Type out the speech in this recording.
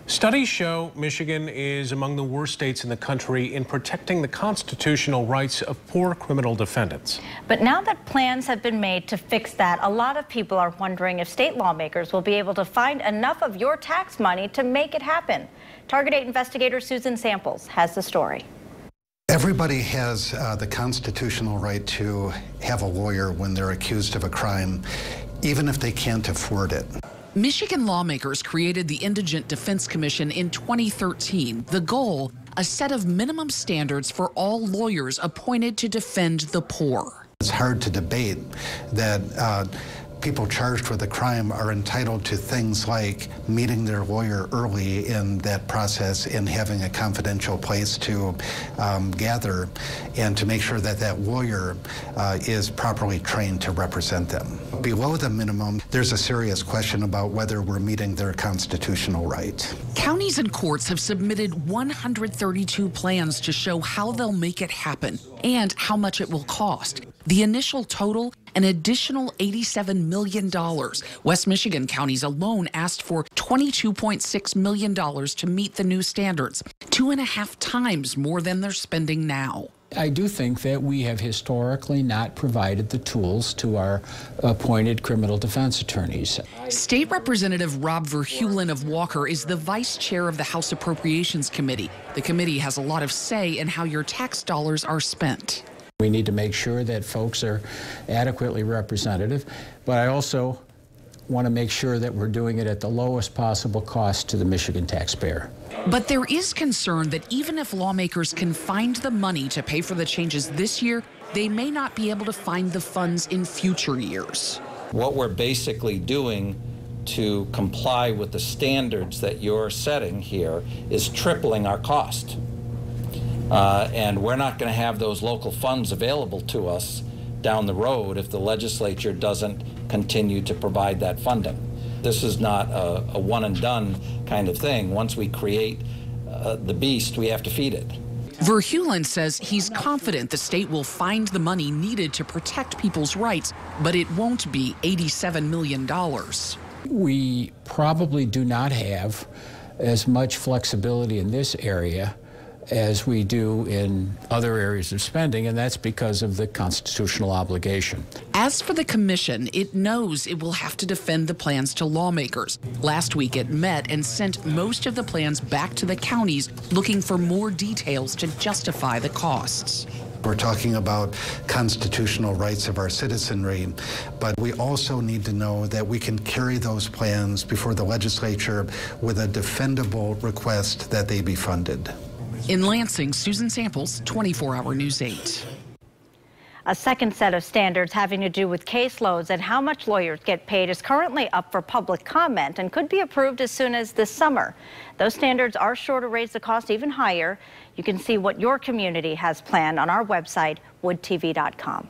Studies show Michigan is among the worst states in the country in protecting the constitutional rights of poor criminal defendants. But now that plans have been made to fix that, a lot of people are wondering if state lawmakers will be able to find enough of your tax money to make it happen. Target 8 investigator Susan Samples has the story. Everybody has the constitutional right to have a lawyer when they're accused of a crime, even if they can't afford it. Michigan lawmakers created the Indigent Defense Commission in 2013. The goal, a set of minimum standards for all lawyers appointed to defend the poor. It's hard to debate that people charged with a crime are entitled to things like meeting their lawyer early in that process and having a confidential place to gather and to make sure that that lawyer is properly trained to represent them. Below the minimum, there's a serious question about whether we're meeting their constitutional right. Counties and courts have submitted 132 plans to show how they'll make it happen and how much it will cost. The initial total, an additional $87 million. West Michigan counties alone asked for $22.6 million to meet the new standards, 2.5 times more than they're spending now. I do think that we have historically not provided the tools to our appointed criminal defense attorneys. State Representative Rob Verheulen of Walker is the vice chair of the House Appropriations Committee. The committee has a lot of say in how your tax dollars are spent. We need to make sure that folks are adequately representative, but I also want to make sure that we're doing it at the lowest possible cost to the Michigan taxpayer. But there is concern that even if lawmakers can find the money to pay for the changes this year, they may not be able to find the funds in future years. What we're basically doing to comply with the standards that you're setting here is tripling our cost. And we're not going to have those local funds available to us down the road if the legislature doesn't continue to provide that funding. This is not a one and done kind of thing. Once we create the beast, we have to feed it. Verheulen says he's confident the state will find the money needed to protect people's rights, but it won't be $87 million. We probably do not have as much flexibility in this area as we do in other areas of spending, and that's because of the constitutional obligation. As for the commission, it knows it will have to defend the plans to lawmakers. Last week it met and sent most of the plans back to the counties looking for more details to justify the costs. We're talking about constitutional rights of our citizenry, but we also need to know that we can carry those plans before the legislature with a defendable request that they be funded. In Lansing, Susan Samples, 24-Hour News 8. A second set of standards having to do with caseloads and how much lawyers get paid is currently up for public comment and could be approved as soon as this summer. Those standards are sure to raise the cost even higher. You can see what your community has planned on our website, woodtv.com.